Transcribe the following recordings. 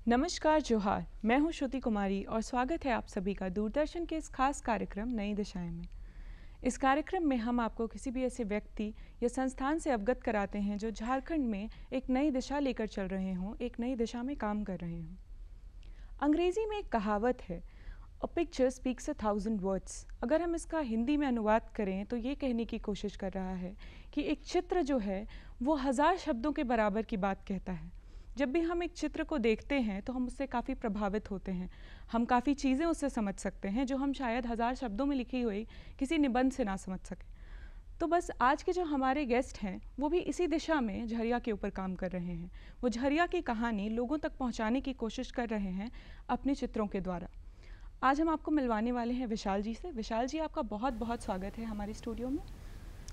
नमस्कार जोहार, मैं हूं श्रुति कुमारी और स्वागत है आप सभी का दूरदर्शन के इस खास कार्यक्रम नई दिशाएं में। इस कार्यक्रम में हम आपको किसी भी ऐसे व्यक्ति या संस्थान से अवगत कराते हैं जो झारखंड में एक नई दिशा लेकर चल रहे हों, एक नई दिशा में काम कर रहे हों। अंग्रेजी में एक कहावत है, अ पिक्चर स्पीक्स 1,000 वर्ड्स। अगर हम इसका हिंदी में अनुवाद करें तो ये कहने की कोशिश कर रहा है कि एक चित्र जो है वो 1000 शब्दों के बराबर की बात कहता है। जब भी हम एक चित्र को देखते हैं तो हम उससे काफ़ी प्रभावित होते हैं, हम काफ़ी चीज़ें उससे समझ सकते हैं जो हम शायद 1000 शब्दों में लिखी हुई किसी निबंध से ना समझ सकें। तो बस आज के जो हमारे गेस्ट हैं वो भी इसी दिशा में झरिया के ऊपर काम कर रहे हैं। वो झरिया की कहानी लोगों तक पहुंचाने की कोशिश कर रहे हैं अपने चित्रों के द्वारा। आज हम आपको मिलवाने वाले हैं विशाल जी से। विशाल जी, आपका बहुत बहुत स्वागत है हमारे स्टूडियो में।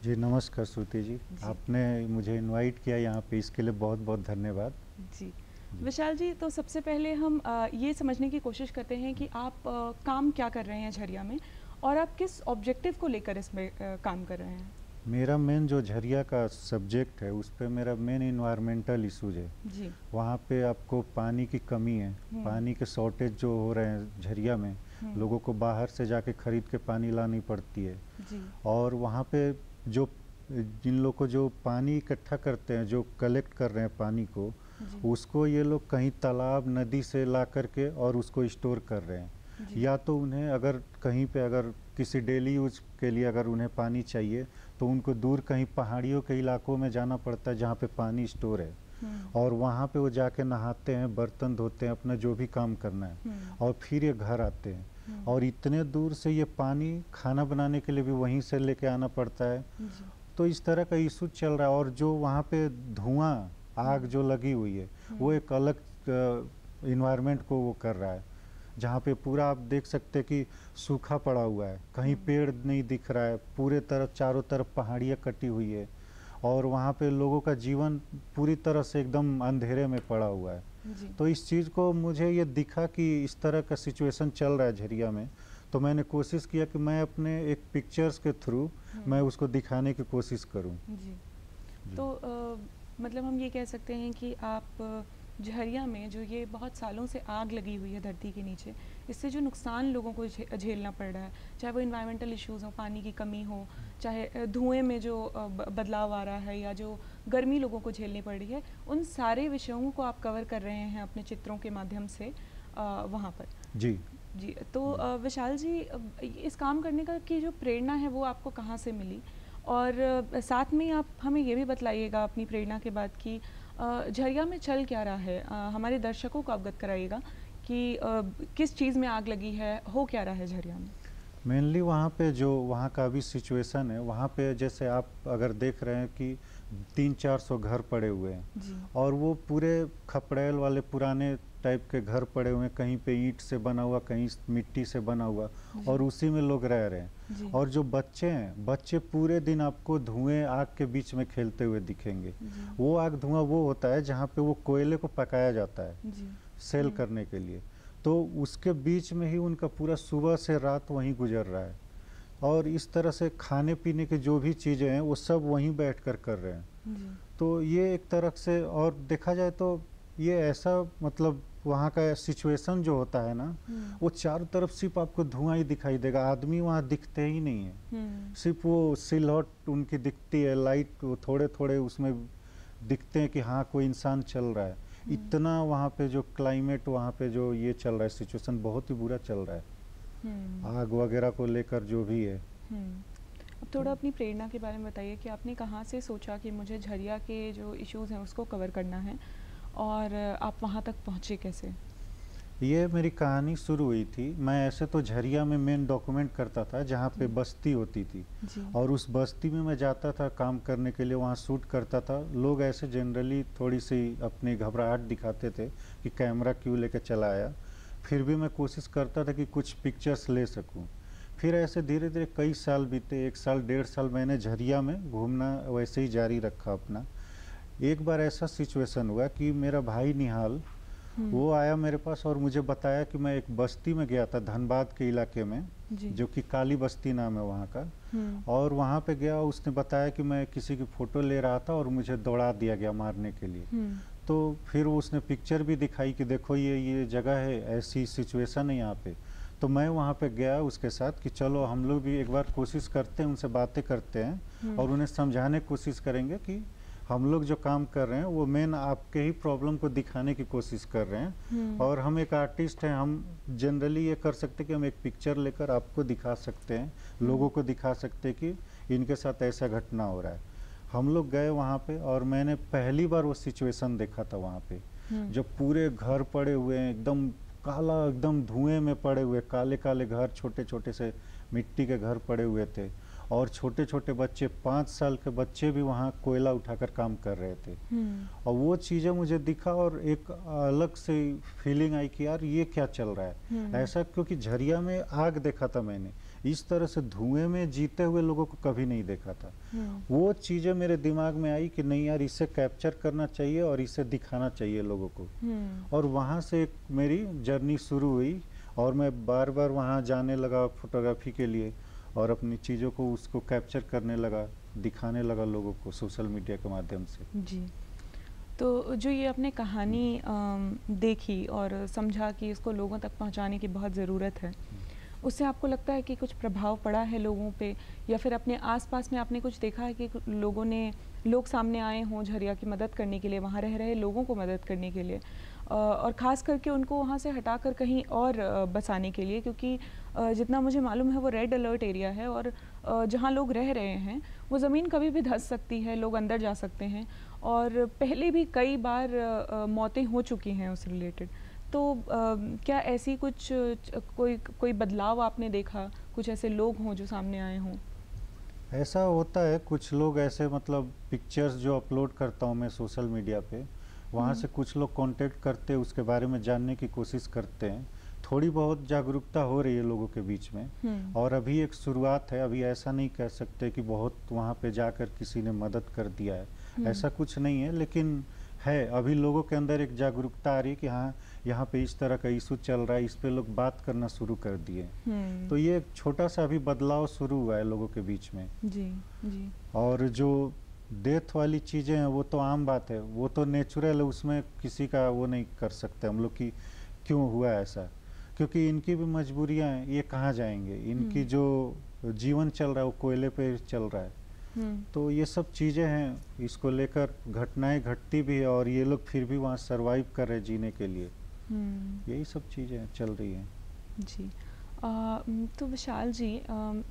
जी नमस्कार श्रुति जी, आपने मुझे इनवाइट किया यहाँ पे, इसके लिए बहुत बहुत धन्यवाद। जी विशाल जी, तो सबसे पहले हम ये समझने की कोशिश करते हैं कि आप काम क्या कर रहे हैं झरिया में और आप किस ऑब्जेक्टिव को लेकर इसमें काम कर रहे हैं। मेरा मेन जो झरिया का सब्जेक्ट है उस पे मेरा मेन इन्वायरमेंटल इशूज है जी। वहाँ पे आपको पानी की कमी है, पानी के शॉर्टेज जो हो रहे हैं झरिया में, लोगों को बाहर से जाके खरीद के पानी लानी पड़ती है जी। और वहाँ पे जो जिन लोग को जो पानी इकट्ठा करते हैं, जो कलेक्ट कर रहे हैं पानी को, उसको ये लोग कहीं तालाब नदी से ला करके और उसको स्टोर कर रहे हैं। या तो उन्हें अगर कहीं पे अगर किसी डेली यूज के लिए अगर उन्हें पानी चाहिए तो उनको दूर कहीं पहाड़ियों के इलाकों में जाना पड़ता है जहाँ पे पानी स्टोर है और वहाँ पे वो जाके नहाते हैं, बर्तन धोते हैं, अपना जो भी काम करना है और फिर ये घर आते हैं और इतने दूर से ये पानी खाना बनाने के लिए भी वहीं से लेके आना पड़ता है। तो इस तरह का इशू चल रहा है और जो वहाँ पे धुआं आग जो लगी हुई है वो एक अलग इन्वायरमेंट को वो कर रहा है, जहाँ पे पूरा आप देख सकते हैं कि सूखा पड़ा हुआ है, कहीं पेड़ नहीं दिख रहा है, पूरे तरफ चारों तरफ पहाड़ियाँ कटी हुई है और वहाँ पे लोगों का जीवन पूरी तरह से एकदम अंधेरे में पड़ा हुआ है। तो इस चीज़ को मुझे ये दिखा कि इस तरह का सिचुएशन चल रहा है झरिया में, तो मैंने कोशिश किया कि मैं अपने एक पिक्चर्स के थ्रू मैं उसको दिखाने की कोशिश करूं। जी। तो मतलब हम ये कह सकते हैं कि आप झरिया में जो ये बहुत सालों से आग लगी हुई है धरती के नीचे, इससे जो नुकसान लोगों को झेलना पड़ रहा है, चाहे वो इन्वायरमेंटल इश्यूज़ हो, पानी की कमी हो, चाहे धुएं में जो बदलाव आ रहा है या जो गर्मी लोगों को झेलनी पड़ रही है, उन सारे विषयों को आप कवर कर रहे हैं अपने चित्रों के माध्यम से वहाँ पर। जी जी। तो विशाल जी, इस काम करने का की जो प्रेरणा है वो आपको कहाँ से मिली, और साथ में आप हमें ये भी बतलाइएगा अपनी प्रेरणा के बाद कि झरिया में चल क्या रहा है, हमारे दर्शकों को अवगत कराइएगा कि किस चीज़ में आग लगी है, हो क्या रहा है झरिया में। मेनली वहाँ पे जो वहाँ का अभी सिचुएशन है, वहाँ पे जैसे आप अगर देख रहे हैं कि 300-400 घर पड़े हुए हैं और वो पूरे खपड़ैल वाले पुराने टाइप के घर पड़े हुए हैं, कहीं पे ईंट से बना हुआ, कहीं मिट्टी से बना हुआ और उसी में लोग रह रहे हैं। और जो बच्चे हैं, बच्चे पूरे दिन आपको धुएं आग के बीच में खेलते हुए दिखेंगे। वो आग धुआं वो होता है जहाँ पे वो कोयले को पकाया जाता है सेल करने के लिए, तो उसके बीच में ही उनका पूरा सुबह से रात वहीं गुजर रहा है और इस तरह से खाने पीने की जो भी चीज़ें हैं वो सब वहीं बैठकर कर रहे हैं। तो ये एक तरह से, और देखा जाए तो ये ऐसा मतलब वहाँ का सिचुएशन जो होता है ना, वो चारों तरफ सिर्फ आपको धुआं ही दिखाई देगा, आदमी वहाँ दिखते ही नहीं है, सिर्फ वो सिलहट उनकी दिखती है, लाइट वो थोड़े थोड़े उसमें दिखते हैं कि हाँ कोई इंसान चल रहा है। इतना वहाँ पे जो क्लाइमेट वहाँ पे जो ये चल रहा है, सिचुएशन बहुत ही बुरा चल रहा है आग वगैरह को लेकर जो भी है। अब थोड़ा अपनी प्रेरणा के बारे में बताइए कि आपने कहाँ से सोचा कि मुझे झरिया के जो इश्यूज़ हैं उसको कवर करना है और आप वहाँ तक पहुँचे कैसे। ये मेरी कहानी शुरू हुई थी, मैं ऐसे तो झरिया में मेन डॉक्यूमेंट करता था जहाँ पे बस्ती होती थी और उस बस्ती में मैं जाता था काम करने के लिए, वहाँ शूट करता था। लोग ऐसे जनरली थोड़ी सी अपनी घबराहट दिखाते थे कि कैमरा क्यों लेके चला आया, फिर भी मैं कोशिश करता था कि कुछ पिक्चर्स ले सकूँ। फिर ऐसे धीरे धीरे कई साल बीते, 1 साल 1.5 साल मैंने झरिया में घूमना वैसे ही जारी रखा अपना। एक बार ऐसा सिचुएशन हुआ कि मेरा भाई निहाल वो आया मेरे पास और मुझे बताया कि मैं एक बस्ती में गया था धनबाद के इलाके में, जो कि काली बस्ती नाम है वहाँ का, और वहाँ पे गया, उसने बताया कि मैं किसी की फ़ोटो ले रहा था और मुझे दौड़ा दिया गया मारने के लिए। तो फिर उसने पिक्चर भी दिखाई कि देखो ये जगह है, ऐसी सिचुएशन है यहाँ पे। तो मैं वहाँ पे गया उसके साथ कि चलो हम लोग भी एक बार कोशिश करते हैं, उनसे बातें करते हैं और उन्हें समझाने की कोशिश करेंगे कि हम लोग जो काम कर रहे हैं वो मेन आपके ही प्रॉब्लम को दिखाने की कोशिश कर रहे हैं। और हम एक आर्टिस्ट हैं, हम जनरली ये कर सकते हैं कि हम एक पिक्चर लेकर आपको दिखा सकते हैं, लोगों को दिखा सकते हैं कि इनके साथ ऐसा घटना हो रहा है। हम लोग गए वहाँ पे और मैंने पहली बार वो सिचुएशन देखा था वहाँ पे, जब पूरे घर पड़े हुए हैं, एकदम काला, एकदम धुएं में पड़े हुए काले काले घर, छोटे छोटे से मिट्टी के घर पड़े हुए थे और छोटे छोटे बच्चे, 5 साल के बच्चे भी वहाँ कोयला उठाकर काम कर रहे थे। और वो चीज़ें मुझे दिखा और एक अलग से फीलिंग आई कि यार ये क्या चल रहा है ऐसा, क्योंकि झरिया में आग देखा था मैंने, इस तरह से धुएं में जीते हुए लोगों को कभी नहीं देखा था। वो चीज़ें मेरे दिमाग में आई कि नहीं यार, इसे कैप्चर करना चाहिए और इसे दिखाना चाहिए लोगों को। और वहाँ से एक मेरी जर्नी शुरू हुई और मैं बार बार वहाँ जाने लगा फोटोग्राफी के लिए और अपनी चीज़ों को उसको कैप्चर करने लगा, दिखाने लगा लोगों को सोशल मीडिया के माध्यम से। जी, तो जो ये आपने कहानी देखी और समझा कि इसको लोगों तक पहुंचाने की बहुत ज़रूरत है, उससे आपको लगता है कि कुछ प्रभाव पड़ा है लोगों पे, या फिर अपने आसपास में आपने कुछ देखा है कि लोग सामने आए हों झरिया की मदद करने के लिए, वहाँ रह रहे लोगों को मदद करने के लिए, और ख़ास करके उनको वहाँ से हटाकर कहीं और बसाने के लिए, क्योंकि जितना मुझे मालूम है वो रेड अलर्ट एरिया है और जहाँ लोग रह रहे हैं वो ज़मीन कभी भी धंस सकती है, लोग अंदर जा सकते हैं और पहले भी कई बार मौतें हो चुकी हैं उस रिलेटेड। तो क्या ऐसी कुछ कोई बदलाव आपने देखा, कुछ ऐसे लोग हों जो सामने आए हों? ऐसा होता है, कुछ लोग ऐसे मतलब पिक्चर्स जो अपलोड करता हूँ मैं सोशल मीडिया पे, वहाँ से कुछ लोग कांटेक्ट करते हैं, उसके बारे में जानने की कोशिश करते हैं। थोड़ी बहुत जागरूकता हो रही है लोगों के बीच में और अभी एक शुरुआत है। अभी ऐसा नहीं कह सकते कि बहुत वहाँ पे जाकर किसी ने मदद कर दिया है, ऐसा कुछ नहीं है, लेकिन है अभी लोगों के अंदर एक जागरूकता आ रही है कि हाँ यहाँ पे इस तरह का इशू चल रहा है, इस पे लोग बात करना शुरू कर दिए। तो ये एक छोटा सा अभी बदलाव शुरू हुआ है लोगों के बीच में। जी जी। और जो डेथ वाली चीज़ें हैं वो तो आम बात है, वो तो नेचुरल है, उसमें किसी का वो नहीं कर सकते हम लोग कि क्यों हुआ ऐसा, क्योंकि इनकी भी मजबूरियां हैं, ये कहाँ जाएंगे, इनकी जो जीवन चल रहा है वो कोयले पे चल रहा है। तो ये सब चीज़ें हैं, इसको लेकर घटनाएं घटती भी है और ये लोग फिर भी वहाँ सरवाइव कर रहे हैं जीने के लिए। यही सब चीज़ें चल रही हैं। जी। तो विशाल जी,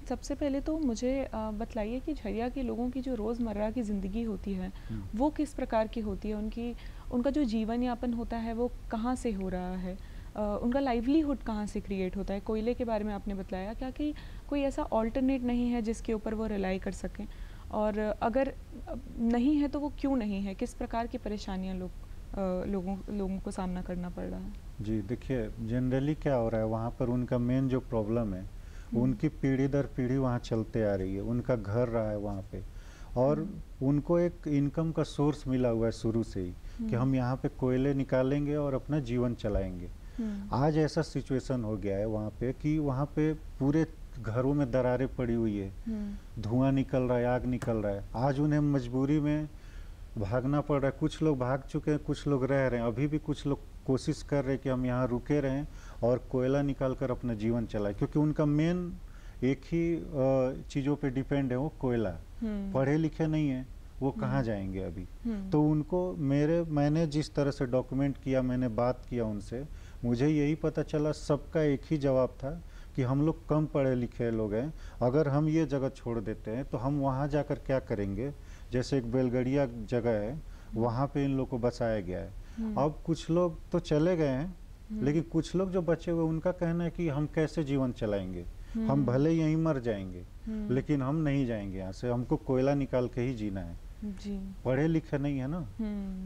सबसे पहले तो मुझे बतलाइए कि झरिया के लोगों की जो रोज़मर्रा की ज़िंदगी होती है वो किस प्रकार की होती है, उनका जो जीवन यापन होता है वो कहाँ से हो रहा है, उनका लाइवलीहुड कहाँ से क्रिएट होता है। कोयले के बारे में आपने बताया, क्या कि कोई ऐसा ऑल्टरनेट नहीं है जिसके ऊपर वो रिलाई कर सकें, और अगर नहीं है तो वो क्यों नहीं है, किस प्रकार की परेशानियाँ लोगों को सामना करना पड़ रहा है? जी देखिए, जनरली क्या हो रहा है वहाँ पर, उनका मेन जो प्रॉब्लम है उनकी पीढ़ी दर पीढ़ी वहाँ चलते आ रही है, उनका घर रहा है वहाँ पे और उनको एक इनकम का सोर्स मिला हुआ है शुरू से ही कि हम यहाँ पे कोयले निकालेंगे और अपना जीवन चलाएंगे। आज ऐसा सिचुएशन हो गया है वहाँ पे कि वहाँ पे पूरे घरों में दरारें पड़ी हुई है, धुआं निकल रहा है, आग निकल रहा है। आज उन्हें मजबूरी में भागना पड़ रहा है, कुछ लोग भाग चुके हैं, कुछ लोग रह रहे हैं, अभी भी कुछ लोग कोशिश कर रहे हैं कि हम यहाँ रुके रहें और कोयला निकाल कर अपना जीवन चलाएं, क्योंकि उनका मेन एक ही चीज़ों पे डिपेंड है, वो कोयला। पढ़े लिखे नहीं है, वो कहाँ जाएंगे अभी। तो उनको मैंने जिस तरह से डॉक्यूमेंट किया, मैंने बात किया उनसे, मुझे यही पता चला, सबका एक ही जवाब था कि हम लोग कम पढ़े लिखे लोग हैं, अगर हम ये जगह छोड़ देते हैं तो हम वहाँ जाकर क्या करेंगे। जैसे एक बेलगड़िया जगह है, वहाँ पे इन लोग को बसाया गया है। अब कुछ लोग तो चले गए हैं, लेकिन कुछ लोग जो बचे हुए उनका कहना है कि हम कैसे जीवन चलाएंगे, हम भले यहीं मर जाएंगे लेकिन हम नहीं जाएंगे यहाँ से, हमको कोयला निकाल के ही जीना है। जी। पढ़े लिखे नहीं है ना,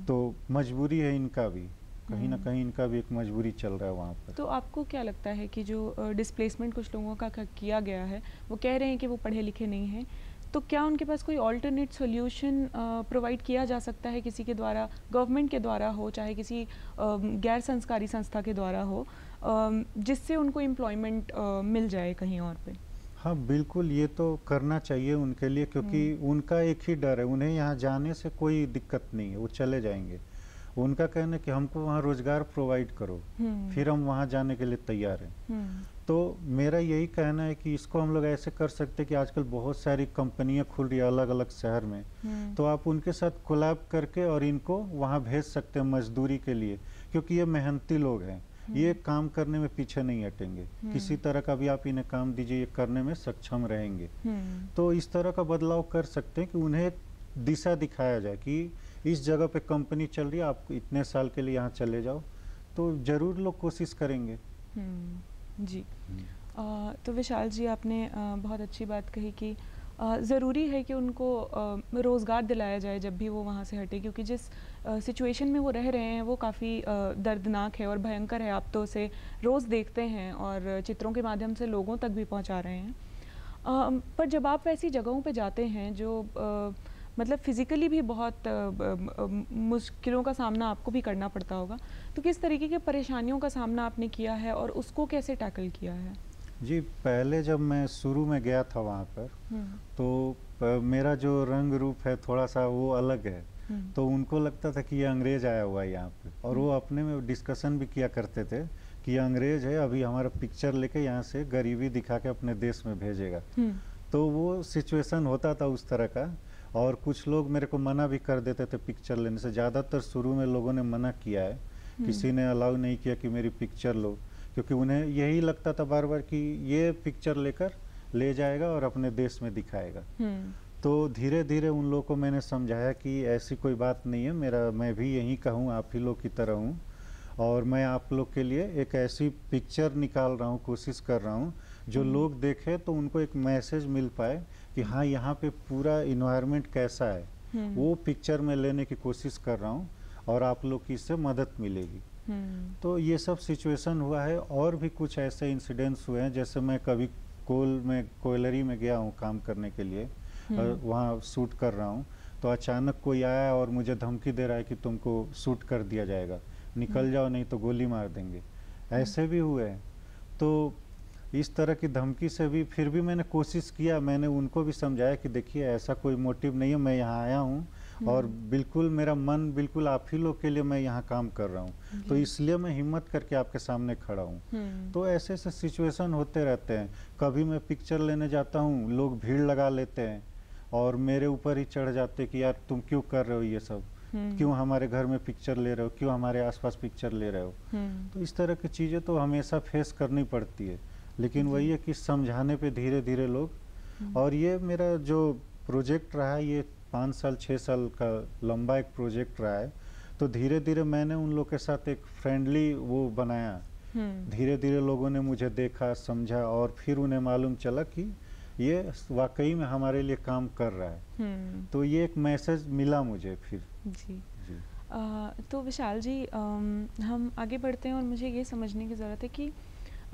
तो मजबूरी है इनका भी, कहीं ना कहीं इनका भी एक मजबूरी चल रहा है वहाँ पर। तो आपको क्या लगता है कि जो डिस्प्लेसमेंट कुछ लोगों का किया गया है, वो कह रहे हैं कि वो पढ़े लिखे नहीं हैं, तो क्या उनके पास कोई ऑल्टरनेट सॉल्यूशन प्रोवाइड किया जा सकता है किसी के द्वारा, गवर्नमेंट के द्वारा हो, चाहे किसी गैर संस्कारी संस्था के द्वारा हो, जिससे उनको एम्प्लॉयमेंट मिल जाए कहीं और पे? हाँ बिल्कुल, ये तो करना चाहिए उनके लिए, क्योंकि उनका एक ही डर है, उन्हें यहाँ जाने से कोई दिक्कत नहीं है, वो चले जाएंगे। उनका कहना है कि हमको वहाँ रोजगार प्रोवाइड करो, फिर हम वहाँ जाने के लिए तैयार हैं। तो मेरा यही कहना है कि इसको हम लोग ऐसे कर सकते हैं कि आजकल बहुत सारी कंपनियां खुल रही है अलग अलग शहर में, तो आप उनके साथ कोलैब करके और इनको वहाँ भेज सकते हैं मजदूरी के लिए, क्योंकि ये मेहनती लोग हैं, ये काम करने में पीछे नहीं हटेंगे, किसी तरह का भी आप इन्हें काम दीजिए ये करने में सक्षम रहेंगे। तो इस तरह का बदलाव कर सकते हैं कि उन्हें दिशा दिखाया जाए कि इस जगह पे कंपनी चल रही है, आप इतने साल के लिए यहाँ चले जाओ, तो जरूर लोग कोशिश करेंगे। जी। तो विशाल जी, आपने बहुत अच्छी बात कही कि ज़रूरी है कि उनको रोज़गार दिलाया जाए जब भी वो वहाँ से हटे, क्योंकि जिस सिचुएशन में वो रह रहे हैं वो काफ़ी दर्दनाक है और भयंकर है। आप तो उसे रोज़ देखते हैं और चित्रों के माध्यम से लोगों तक भी पहुँचा रहे हैं। पर जब आप ऐसी जगहों पे जाते हैं जो मतलब फ़िज़िकली भी बहुत मुश्किलों का सामना आपको भी करना पड़ता होगा, तो किस तरीके की परेशानियों का सामना आपने किया है और उसको कैसे टैकल किया है? जी, पहले जब मैं शुरू में गया था वहाँ पर, तो मेरा जो रंग रूप है थोड़ा सा वो अलग है, तो उनको लगता था कि ये अंग्रेज आया हुआ है यहाँ पे, और वो अपने में डिस्कशन भी किया करते थे कि ये अंग्रेज है, अभी हमारा पिक्चर लेके यहाँ से गरीबी दिखा के अपने देश में भेजेगा। तो वो सिचुएशन होता था उस तरह का, और कुछ लोग मेरे को मना भी कर देते थे पिक्चर लेने से। ज़्यादातर शुरू में लोगों ने मना किया है, किसी ने अलाउ नहीं किया कि मेरी पिक्चर लो, क्योंकि उन्हें यही लगता था बार बार कि ये पिक्चर लेकर ले जाएगा और अपने देश में दिखाएगा। तो धीरे धीरे उन लोगों को मैंने समझाया कि ऐसी कोई बात नहीं है, मैं भी यहीं का हूँ, आप ही लोग की तरह हूँ, और मैं आप लोग के लिए एक ऐसी पिक्चर निकाल रहा हूँ, कोशिश कर रहा हूँ जो लोग देखें तो उनको एक मैसेज मिल पाए कि हाँ यहाँ पे पूरा इन्वायरमेंट कैसा है, वो पिक्चर में लेने की कोशिश कर रहा हूँ और आप लोग की इससे मदद मिलेगी। तो ये सब सिचुएशन हुआ है, और भी कुछ ऐसे इंसिडेंट्स हुए हैं, जैसे मैं कभी कोयलरी में गया हूँ काम करने के लिए, वहाँ शूट कर रहा हूँ, तो अचानक कोई आया और मुझे धमकी दे रहा है कि तुमको शूट कर दिया जाएगा, निकल जाओ नहीं तो गोली मार देंगे। ऐसे भी हुए हैं। तो इस तरह की धमकी से भी फिर भी मैंने कोशिश किया, मैंने उनको भी समझाया कि देखिए ऐसा कोई मोटिव नहीं है, मैं यहाँ आया हूँ और बिल्कुल मेरा मन बिल्कुल आप ही लोग के लिए मैं यहाँ काम कर रहा हूँ, तो इसलिए मैं हिम्मत करके आपके सामने खड़ा हूँ। तो ऐसे ऐसे सिचुएशन होते रहते हैं। कभी मैं पिक्चर लेने जाता हूँ, लोग भीड़ लगा लेते हैं और मेरे ऊपर ही चढ़ जाते कि यार तुम क्यों कर रहे हो ये सब, क्यों हमारे घर में पिक्चर ले रहे हो, क्यों हमारे आसपास पिक्चर ले रहे हो। तो इस तरह की चीज़ें तो हमेशा फेस करनी पड़ती है, लेकिन वही है कि समझाने पे धीरे धीरे लोग। और ये मेरा जो प्रोजेक्ट रहा है ये 5 साल 6 साल का लंबा एक प्रोजेक्ट रहा है, तो धीरे धीरे मैंने उन लोग के साथ एक फ्रेंडली वो बनाया। धीरे धीरे लोगों ने मुझे देखा, समझा, और फिर उन्हें मालूम चला कि ये वाकई में हमारे लिए काम कर रहा है। तो ये एक मैसेज मिला मुझे फिर। जी। तो विशाल जी, हम आगे बढ़ते हैं और मुझे ये समझने की ज़रूरत है कि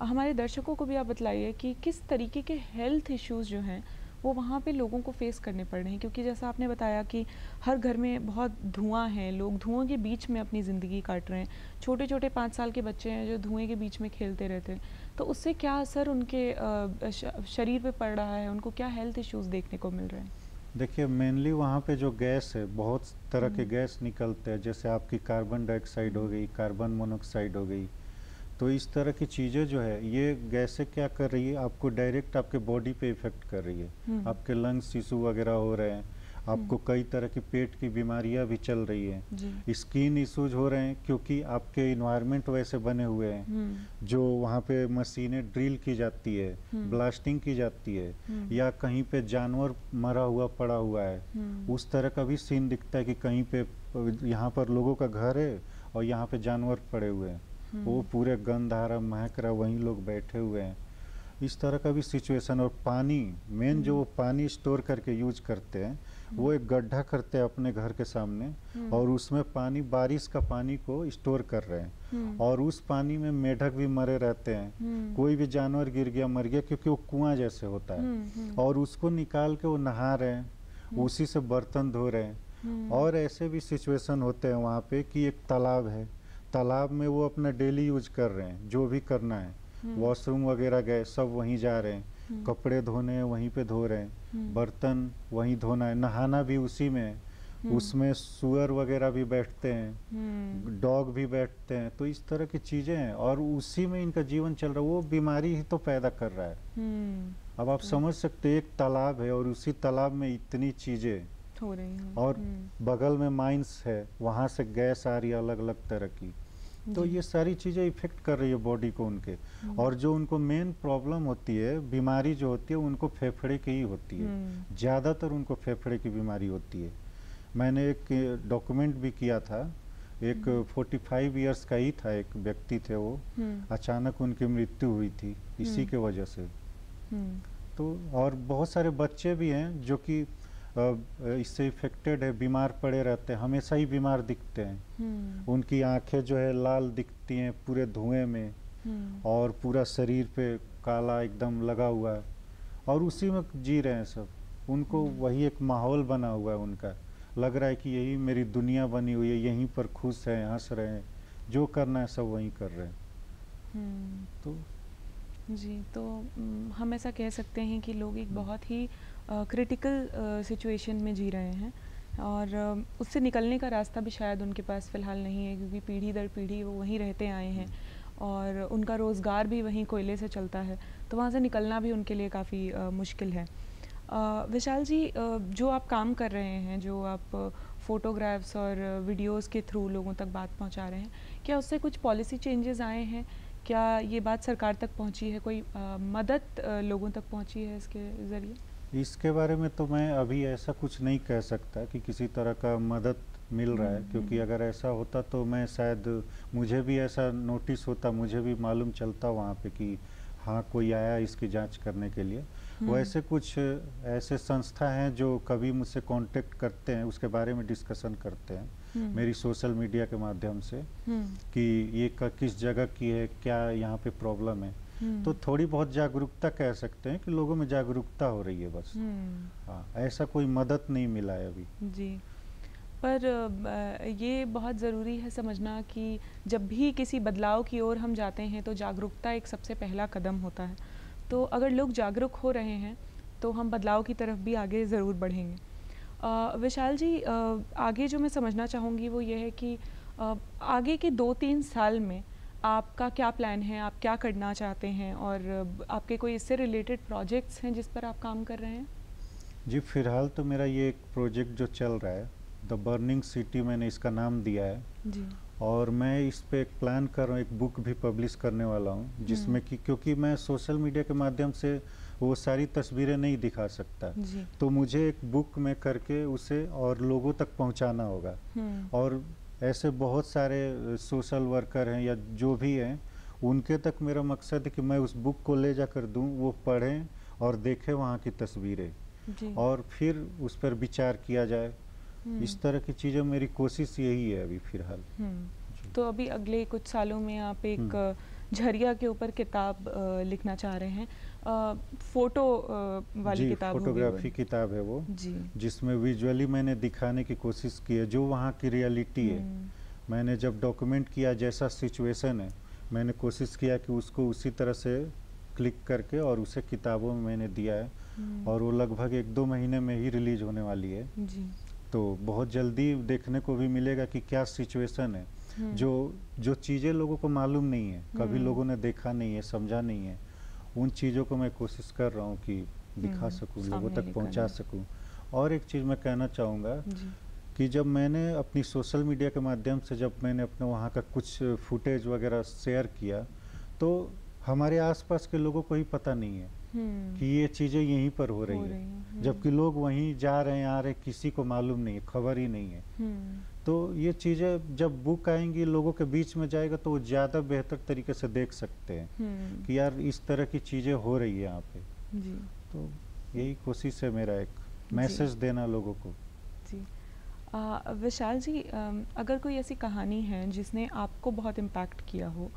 हमारे दर्शकों को भी आप बतलाइए कि किस तरीके के हेल्थ इश्यूज़ जो हैं वो वहाँ पे लोगों को फेस करने पड़ रहे हैं, क्योंकि जैसा आपने बताया कि हर घर में बहुत धुआं है, लोग धुआं के बीच में अपनी ज़िंदगी काट रहे हैं। छोटे छोटे 5 साल के बच्चे हैं जो धुएं के बीच में खेलते रहते हैं, तो उससे क्या असर उनके शरीर पे पड़ रहा है, उनको क्या हेल्थ इश्यूज़ देखने को मिल रहे हैं? देखिए, मेनली वहाँ पे जो गैस है, बहुत तरह के गैस निकलते हैं, जैसे आपकी कार्बन डाइऑक्साइड हो गई, कार्बन मोनोऑक्साइड हो गई। तो इस तरह की चीज़ें जो है, ये गैसें क्या कर रही है, आपको डायरेक्ट आपके बॉडी पे इफेक्ट कर रही है। आपके लंग्स इशू वगैरह हो रहे हैं, आपको कई तरह की पेट की बीमारियां भी चल रही हैं, स्किन इशूज हो रहे हैं, क्योंकि आपके इन्वायरमेंट वैसे बने हुए हैं, जो वहाँ पे मशीनें ड्रिल की जाती है, ब्लास्टिंग की जाती है, या कहीं पे जानवर मरा हुआ पड़ा हुआ है, उस तरह का भी सीन दिखता है कि कहीं पे यहाँ पर लोगों का घर है और यहाँ पे जानवर पड़े हुए हैं, वो पूरे गंध आ रहा, महक रहा, वहीं लोग बैठे हुए हैं। इस तरह का भी सिचुएशन। और पानी, मेन जो वो पानी स्टोर करके यूज करते हैं, वो एक गड्ढा करते हैं अपने घर के सामने, और उसमें पानी, बारिश का पानी को स्टोर कर रहे हैं, और उस पानी में मेढक भी मरे रहते हैं, कोई भी जानवर गिर गया मर गया, क्योंकि वो कुआं जैसे होता है, और उसको निकाल के वो नहा रहे हैं, उसी से बर्तन धो रहे हैं। और ऐसे भी सिचुएशन होते हैं वहाँ पे कि एक तालाब है, तालाब में वो अपना डेली यूज कर रहे हैं, जो भी करना है, वॉशरूम वगैरह गए सब वहीं जा रहे हैं, कपड़े धोने हैं वहीं पे धो रहे हैं, बर्तन वहीं धोना है, नहाना भी उसी में, उसमें सुअर वगैरह भी बैठते हैं, डॉग भी बैठते हैं, तो इस तरह की चीजें हैं और उसी में इनका जीवन चल रहा है। वो बीमारी ही तो पैदा कर रहा है। अब आप समझ सकते हैं, एक तालाब है और उसी तालाब में इतनी चीजें हो रही हैं और बगल में माइंस है, वहां से गैस आ रही है अलग अलग तरह की। तो ये सारी चीजें इफेक्ट कर रही है बॉडी को उनके। और जो उनको मेन प्रॉब्लम होती है, बीमारी जो होती है, उनको फेफड़े की ही होती है। ज्यादातर उनको फेफड़े की बीमारी होती है। मैंने एक डॉक्यूमेंट भी किया था, एक 45 इयर्स का ही था, एक व्यक्ति थे, वो अचानक उनकी मृत्यु हुई थी इसी के वजह से। तो और बहुत सारे बच्चे भी हैं जो कि इससे इफेक्टेड है, बीमार पड़े रहते हैं, हमेशा ही बीमार दिखते हैं। उनकी आंखें जो है लाल दिखती हैं पूरे धुएं में, और पूरा शरीर पे काला एकदम लगा हुआ है, और उसी में जी रहे हैं सब। उनको वही एक माहौल बना हुआ है उनका, लग रहा है कि यही मेरी दुनिया बनी हुई है, यहीं पर खुश हैं, हंस रहे हैं, जो करना है सब वहीं कर रहे हैं। तो जी, तो हम ऐसा कह सकते हैं कि लोग एक बहुत ही क्रिटिकल सिचुएशन में जी रहे हैं, और उससे निकलने का रास्ता भी शायद उनके पास फ़िलहाल नहीं है, क्योंकि पीढ़ी दर पीढ़ी वो वहीं रहते आए हैं और उनका रोज़गार भी वहीं कोयले से चलता है, तो वहाँ से निकलना भी उनके लिए काफ़ी मुश्किल है। विशाल जी, जो आप काम कर रहे हैं, जो आप फ़ोटोग्राफ्स और वीडियोस के थ्रू लोगों तक बात पहुंचा रहे हैं, क्या उससे कुछ पॉलिसी चेंजेस आए हैं? क्या ये बात सरकार तक पहुंची है? कोई मदद लोगों तक पहुंची है इसके ज़रिए? इसके बारे में तो मैं अभी ऐसा कुछ नहीं कह सकता कि किसी तरह का मदद मिल रहा है, क्योंकि अगर ऐसा होता तो मैं शायद, मुझे भी ऐसा नोटिस होता, मुझे भी मालूम चलता वहाँ पे कि हाँ कोई आया इसकी जांच करने के लिए। वैसे कुछ ऐसे संस्था हैं जो कभी मुझसे कांटेक्ट करते हैं, उसके बारे में डिस्कशन करते हैं मेरी सोशल मीडिया के माध्यम से कि ये किस जगह की है, क्या यहाँ पे प्रॉब्लम है। तो थोड़ी बहुत जागरूकता कह सकते हैं कि लोगों में जागरूकता हो रही है बस। हाँ, ऐसा कोई मदद नहीं मिला है अभी जी। पर ये बहुत ज़रूरी है समझना कि जब भी किसी बदलाव की ओर हम जाते हैं तो जागरूकता एक सबसे पहला कदम होता है। तो अगर लोग जागरूक हो रहे हैं तो हम बदलाव की तरफ भी आगे ज़रूर बढ़ेंगे। विशाल जी, आगे जो मैं समझना चाहूँगी वो ये है कि आगे के 2-3 साल में आपका क्या प्लान है, आप क्या करना चाहते हैं, और आपके कोई इससे रिलेटेड प्रोजेक्ट्स हैं जिस पर आप काम कर रहे हैं? जी, फिलहाल तो मेरा ये एक प्रोजेक्ट जो चल रहा है, द बर्निंग सिटी, मैंने इसका नाम दिया है जी। और मैं इस पे एक प्लान कर रहा हूँ, एक बुक भी पब्लिश करने वाला हूँ, जिसमें कि क्योंकि मैं सोशल मीडिया के माध्यम से वो सारी तस्वीरें नहीं दिखा सकता, तो मुझे एक बुक में करके उसे और लोगों तक पहुँचाना होगा। और ऐसे बहुत सारे सोशल वर्कर हैं या जो भी हैं, उनके तक मेरा मकसद है कि मैं उस बुक को ले जाकर दूं, वो पढ़ें और देखें वहाँ की तस्वीरें और फिर उस पर विचार किया जाए। इस तरह की चीज़ें, मेरी कोशिश यही है अभी फ़िलहाल। तो अभी अगले कुछ सालों में आप एक झरिया के ऊपर किताब लिखना चाह रहे हैं, फ़ोटो वाली किताब? फोटोग्राफी किताब है वो, जिसमें विजुअली मैंने दिखाने की कोशिश की है जो वहाँ की रियलिटी है। मैंने जब डॉक्यूमेंट किया जैसा सिचुएशन है, मैंने कोशिश किया कि उसको उसी तरह से क्लिक करके और उसे किताबों में मैंने दिया है, और वो लगभग 1-2 महीने में ही रिलीज होने वाली है। तो बहुत जल्दी देखने को भी मिलेगा कि क्या सिचुएशन है, जो चीज़ें लोगों को मालूम नहीं है, कभी लोगों ने देखा नहीं है, समझा नहीं है, उन चीज़ों को मैं कोशिश कर रहा हूँ कि दिखा सकूँ, लोगों तक पहुँचा सकूँ। और एक चीज़ मैं कहना चाहूँगा कि जब मैंने अपनी सोशल मीडिया के माध्यम से जब मैंने अपने वहाँ का कुछ फुटेज वगैरह शेयर किया, तो हमारे आसपास के लोगों को ही पता नहीं है कि ये चीज़ें यहीं पर हो रही है, जबकि लोग वहीं जा रहे हैं, आ रहे, किसी को मालूम नहीं है, खबर ही नहीं है। तो ये चीज़ें जब बुक आएंगी, लोगों के बीच में जाएगा, तो वो ज़्यादा बेहतर तरीके से देख सकते हैं कि यार इस तरह की चीज़ें हो रही है यहाँ पे। तो यही कोशिश है मेरा, एक मैसेज देना लोगों को। जी। विशाल जी, अगर कोई ऐसी कहानी है जिसने आपको बहुत इम्पैक्ट किया हो,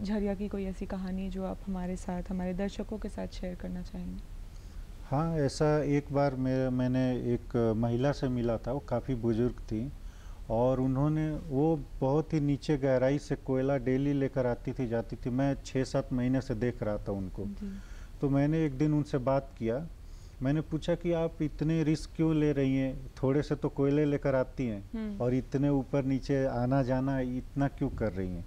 झरिया की कोई ऐसी कहानी जो आप हमारे साथ, हमारे दर्शकों के साथ शेयर करना चाहेंगे? हाँ, ऐसा एक बार मैंने एक महिला से मिला था, वो काफ़ी बुजुर्ग थी और वो बहुत ही नीचे गहराई से कोयला डेली लेकर आती थी, जाती थी। मैं 6-7 महीने से देख रहा था उनको। तो मैंने एक दिन उनसे बात किया, मैंने पूछा कि आप इतने रिस्क क्यों ले रही हैं, थोड़े से तो कोयले लेकर आती हैं और इतने ऊपर नीचे आना जाना इतना क्यों कर रही हैं।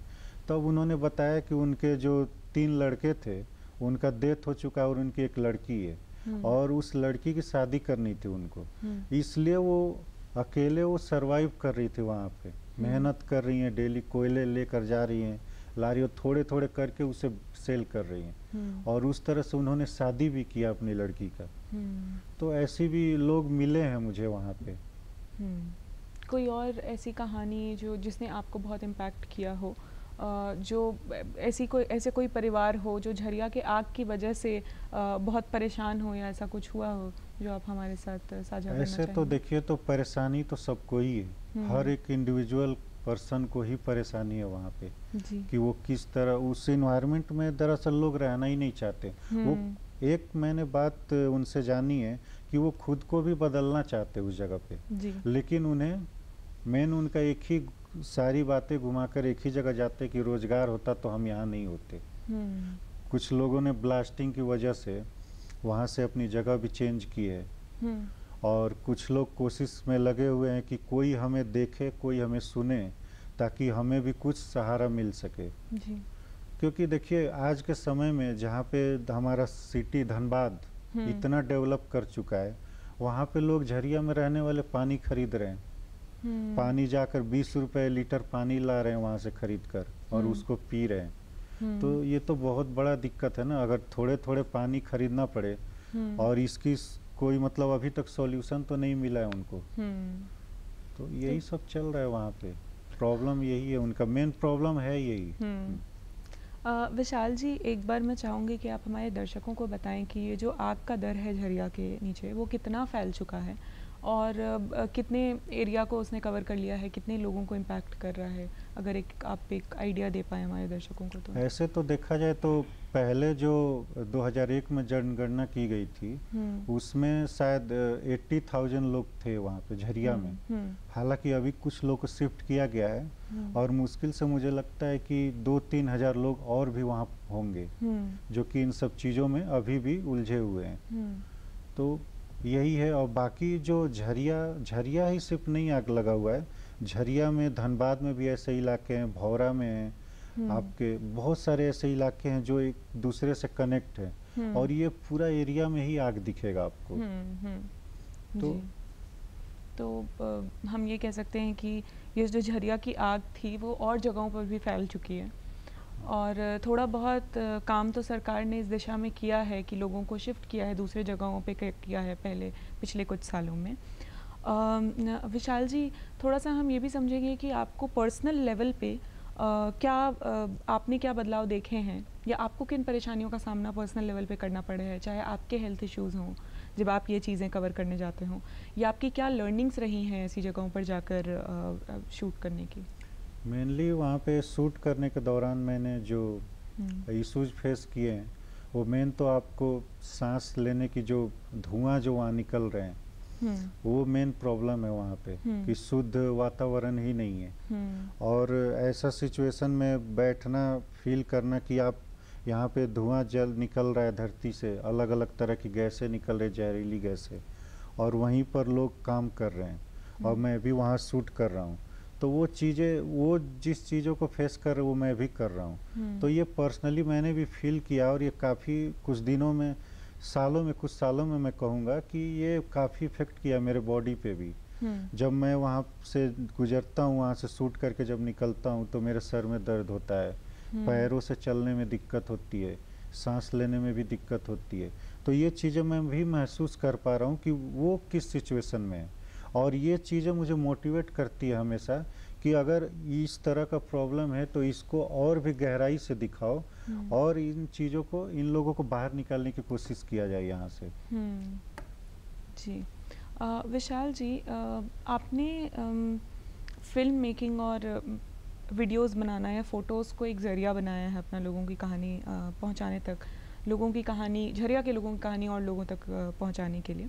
तब उन्होंने बताया कि उनके जो 3 लड़के थे उनका डेथ हो चुका है और उनकी एक लड़की है और उस लड़की की शादी करनी थी उनको, इसलिए वो अकेले वो सरवाइव कर रही थी वहाँ पे, मेहनत कर रही हैं, डेली कोयले लेकर जा रही हैं लारी और थोड़े थोड़े करके उसे सेल कर रही हैं और उस तरह से उन्होंने शादी भी किया अपनी लड़की का। तो ऐसी भी लोग मिले हैं मुझे वहाँ पे। कोई और ऐसी कहानी जो जिसने आपको बहुत इम्पैक्ट किया हो, जो ऐसे कोई परिवार हो जो झरिया के आग की वजह से बहुत परेशान हो या ऐसा कुछ हुआ हो जो आप हमारे साथ साझा करना ऐसे तो देखिए तो परेशानी तो सबको ही है, हर एक इंडिविजुअल पर्सन को ही परेशानी है वहाँ पे कि वो किस तरह उस इन्वायरमेंट में दरअसल लोग रहना ही नहीं चाहते। वो एक मैंने बात उनसे जानी है कि वो खुद को भी बदलना चाहते उस जगह पे, लेकिन उन्हें मेन उनका एक ही सारी बातें घुमाकर एक ही जगह जाते कि रोजगार होता तो हम यहाँ नहीं होते। कुछ लोगों ने ब्लास्टिंग की वजह से वहाँ से अपनी जगह भी चेंज की है और कुछ लोग कोशिश में लगे हुए हैं कि कोई हमें देखे, कोई हमें सुने ताकि हमें भी कुछ सहारा मिल सके जी। क्योंकि देखिए आज के समय में जहाँ पे हमारा सिटी धनबाद इतना डेवलप कर चुका है, वहाँ पे लोग झरिया में रहने वाले पानी खरीद रहे हैं, पानी जाकर 20 रुपए लीटर पानी ला रहे हैं वहाँ से खरीद कर और उसको पी रहे हैं। तो ये तो बहुत बड़ा दिक्कत है ना, अगर थोड़े थोड़े पानी खरीदना पड़े और इसकी कोई मतलब अभी तक सॉल्यूशन तो नहीं मिला है उनको। तो यही सब चल रहा है वहाँ पे, प्रॉब्लम यही है, उनका मेन प्रॉब्लम है यही। विशाल जी, एक बार मैं चाहूँगी कि आप हमारे दर्शकों को बताएं कि ये जो आग का डर है झरिया के नीचे वो कितना फैल चुका है और कितने एरिया को उसने कवर कर लिया है, कितने लोगों को इम्पैक्ट कर रहा है, अगर आप एक आइडिया दे पाएँ हमारे दर्शकों को। तो ऐसे तो देखा जाए तो पहले जो 2001 में जनगणना की गई थी उसमें शायद 80,000 लोग थे वहाँ पे झरिया में। हालांकि अभी कुछ लोग को शिफ्ट किया गया है और मुश्किल से मुझे लगता है कि 2-3 हजार लोग और भी वहाँ होंगे जो कि इन सब चीज़ों में अभी भी उलझे हुए हैं। तो यही है। और बाकी जो झरिया ही सिर्फ नहीं आग लगा हुआ है, झरिया में धनबाद में भी ऐसे इलाके हैं, भौरा में हैं, आपके बहुत सारे ऐसे इलाके हैं जो एक दूसरे से कनेक्ट है और ये पूरा एरिया में ही आग दिखेगा आपको। तो हम ये कह सकते हैं कि ये जो झरिया की आग थी वो और जगहों पर भी फैल चुकी है और थोड़ा बहुत काम तो सरकार ने इस दिशा में किया है कि लोगों को शिफ्ट किया है, दूसरे जगहों पे किया है पिछले कुछ सालों में। विशाल जी, थोड़ा सा हम ये भी समझेंगे कि आपको पर्सनल लेवल पे आपने क्या बदलाव देखे हैं या आपको किन परेशानियों का सामना पर्सनल लेवल पे करना पड़ा है, चाहे आपके हेल्थ इश्यूज़ हों जब आप ये चीज़ें कवर करने जाते हों, या आपकी क्या लर्निंग्स रही हैं ऐसी जगहों पर जाकर शूट करने की? मेनली वहाँ पे शूट करने के दौरान मैंने जो इश्यूज फेस किए हैं वो मेन तो आपको सांस लेने की जो धुआं जो वहाँ निकल रहे हैं वो मेन प्रॉब्लम है वहाँ पे कि शुद्ध वातावरण ही नहीं है। और ऐसा सिचुएशन में बैठना, फील करना कि आप यहाँ पे धुआं जल निकल रहा है धरती से, अलग अलग तरह की गैसें निकल रही, जहरीली गैसें, और वहीं पर लोग काम कर रहे हैं और मैं भी वहाँ शूट कर रहा हूँ। तो वो चीज़ें, वो जिस चीज़ों को फेस कर रहे वो मैं भी कर रहा हूँ। तो ये पर्सनली मैंने भी फील किया और ये काफ़ी कुछ दिनों में, कुछ सालों में मैं कहूँगा कि ये काफ़ी इफेक्ट किया मेरे बॉडी पे भी। जब मैं वहाँ से गुजरता हूँ, वहाँ से शूट करके जब निकलता हूँ तो मेरे सर में दर्द होता है, पैरों से चलने में दिक्कत होती है, सांस लेने में भी दिक्कत होती है। तो ये चीज़ें मैं भी महसूस कर पा रहा हूँ कि वो किस सिचुएशन में है और ये चीज़ें मुझे मोटिवेट करती है हमेशा कि अगर इस तरह का प्रॉब्लम है तो इसको और भी गहराई से दिखाओ और इन चीज़ों को, इन लोगों को बाहर निकालने की कोशिश किया जाए यहाँ से। जी विशाल जी, आपने फिल्म मेकिंग और वीडियोस बनाना या फ़ोटोज़ को एक ज़रिया बनाया है अपना लोगों की कहानी पहुँचाने तक, लोगों की कहानी, झरिया के लोगों की कहानी और लोगों तक पहुँचाने के लिए।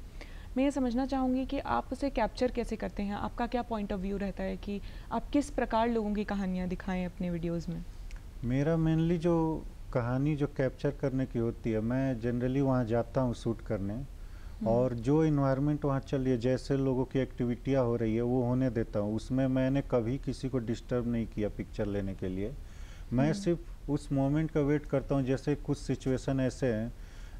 मैं ये समझना चाहूँगी कि आप उसे कैप्चर कैसे करते हैं, आपका क्या पॉइंट ऑफ व्यू रहता है कि आप किस प्रकार लोगों की कहानियाँ दिखाएं अपने वीडियोस में? मेरा मेनली जो कहानी जो कैप्चर करने की होती है, मैं जनरली वहाँ जाता हूँ शूट करने और जो इन्वायरमेंट वहाँ चल रही है, जैसे लोगों की एक्टिविटियाँ हो रही है वो होने देता हूँ। उसमें मैंने कभी किसी को डिस्टर्ब नहीं किया पिक्चर लेने के लिए। मैं सिर्फ उस मोमेंट का वेट करता हूँ। जैसे कुछ सिचुएशन ऐसे हैं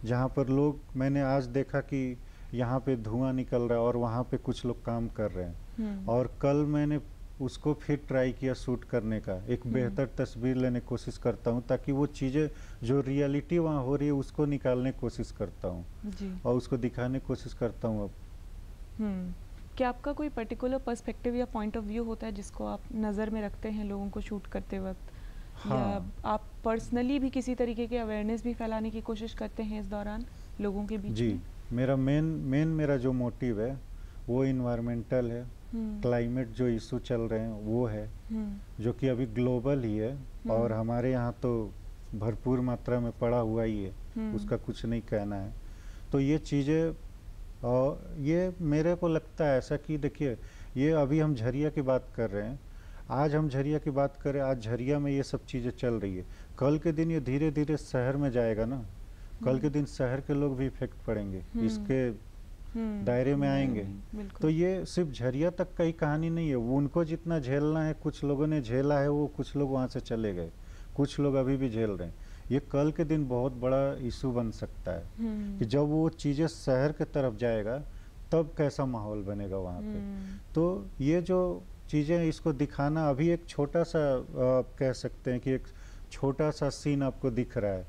जहाँ पर लोग, मैंने आज देखा कि यहाँ पे धुआं निकल रहा है और वहाँ पे कुछ लोग काम कर रहे हैं, और कल मैंने उसको फिर ट्राई किया शूट करने का, एक बेहतर तस्वीर लेने की कोशिश करता हूँ ताकि वो चीज़ें जो रियलिटी वहाँ हो रही है उसको निकालने की कोशिश करता हूँ और उसको दिखाने की कोशिश करता हूँ। अब क्या आपका कोई पर्टिकुलर पर्सपेक्टिव या पॉइंट ऑफ व्यू होता है जिसको आप नज़र में रखते हैं लोगों को शूट करते वक्त? हाँ। या आप पर्सनली भी किसी तरीके के अवेयरनेस भी फैलाने की कोशिश करते हैं इस दौरान लोगों के बीच जी में? मेरा मेरा जो मोटिव है वो इन्वायरमेंटल है। क्लाइमेट जो इशू चल रहे हैं वो है, जो कि अभी ग्लोबल ही है और हमारे यहाँ तो भरपूर मात्रा में पड़ा हुआ ही है, उसका कुछ नहीं कहना है। तो ये चीज़ें, और ये मेरे को लगता है ऐसा कि देखिए, ये अभी हम झरिया की बात कर रहे हैं, आज हम झरिया की बात करें, आज झरिया में ये सब चीज़ें चल रही है, कल के दिन ये धीरे धीरे शहर में जाएगा ना, कल के दिन शहर के लोग भी इफेक्ट पड़ेंगे, इसके दायरे में आएंगे। तो ये सिर्फ झरिया तक का ही कहानी नहीं है, वो उनको जितना झेलना है, कुछ लोगों ने झेला है, वो कुछ लोग वहाँ से चले गए, कुछ लोग अभी भी झेल रहे हैं। ये कल के दिन बहुत बड़ा इशू बन सकता है कि जब वो चीज़ें शहर के तरफ जाएगा तब कैसा माहौल बनेगा वहाँ पे। तो ये जो चीज़ें, इसको दिखाना अभी एक छोटा सा आप कह सकते हैं कि एक छोटा सा सीन आपको दिख रहा है,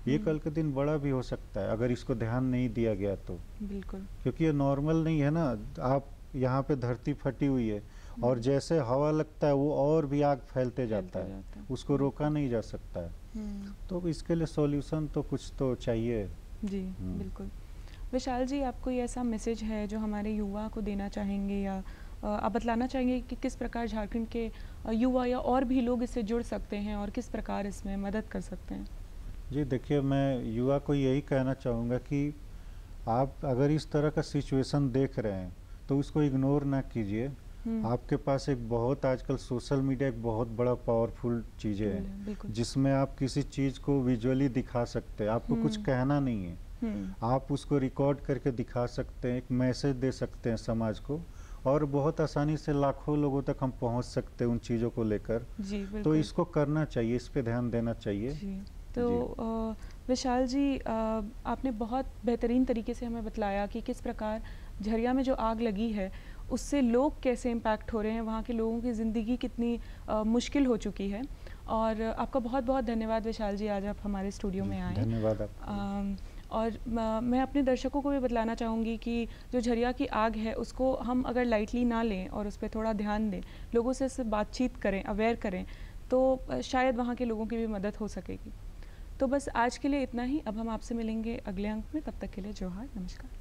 ये कल के दिन बड़ा भी हो सकता है अगर इसको ध्यान नहीं दिया गया तो। बिल्कुल, क्योंकि ये नॉर्मल नहीं है ना, आप यहाँ पे धरती फटी हुई है और जैसे हवा लगता है वो और भी आग फैलते जाता है, उसको रोका नहीं जा सकता है। तो इसके लिए सॉल्यूशन तो कुछ तो चाहिए। जी बिल्कुल। विशाल जी, आप कोई ऐसा मैसेज है जो हमारे युवा को देना चाहेंगे, या आप बतलाना चाहेंगे कि किस प्रकार झारखंड के युवा या और भी लोग इससे जुड़ सकते हैं और किस प्रकार इसमें मदद कर सकते हैं? जी देखिए, मैं युवा को यही कहना चाहूँगा कि आप अगर इस तरह का सिचुएशन देख रहे हैं तो उसको इग्नोर ना कीजिए। आपके पास एक बहुत, आजकल सोशल मीडिया एक बहुत बड़ा पावरफुल चीज़ें है जिसमें आप किसी चीज़ को विजुअली दिखा सकते हैं, आपको कुछ कहना नहीं है, आप उसको रिकॉर्ड करके दिखा सकते हैं, एक मैसेज दे सकते हैं समाज को, और बहुत आसानी से लाखों लोगों तक हम पहुंच सकते हैं उन चीज़ों को लेकर। तो इसको करना चाहिए, इस पे ध्यान देना चाहिए। तो विशाल जी, आपने बहुत बेहतरीन तरीके से हमें बतलाया कि किस प्रकार झरिया में जो आग लगी है उससे लोग कैसे इम्पैक्ट हो रहे हैं, वहाँ के लोगों की ज़िंदगी कितनी मुश्किल हो चुकी है। और आपका बहुत बहुत धन्यवाद विशाल जी, आज आप हमारे स्टूडियो में आए। धन्यवाद आपको। और मैं अपने दर्शकों को भी बतलाना चाहूँगी कि जो झरिया की आग है उसको हम अगर लाइटली ना लें और उस पर थोड़ा ध्यान दें, लोगों से बातचीत करें, अवेयर करें, तो शायद वहाँ के लोगों की भी मदद हो सकेगी। तो बस आज के लिए इतना ही। अब हम आपसे मिलेंगे अगले अंक में, तब तक के लिए जोहार, नमस्कार।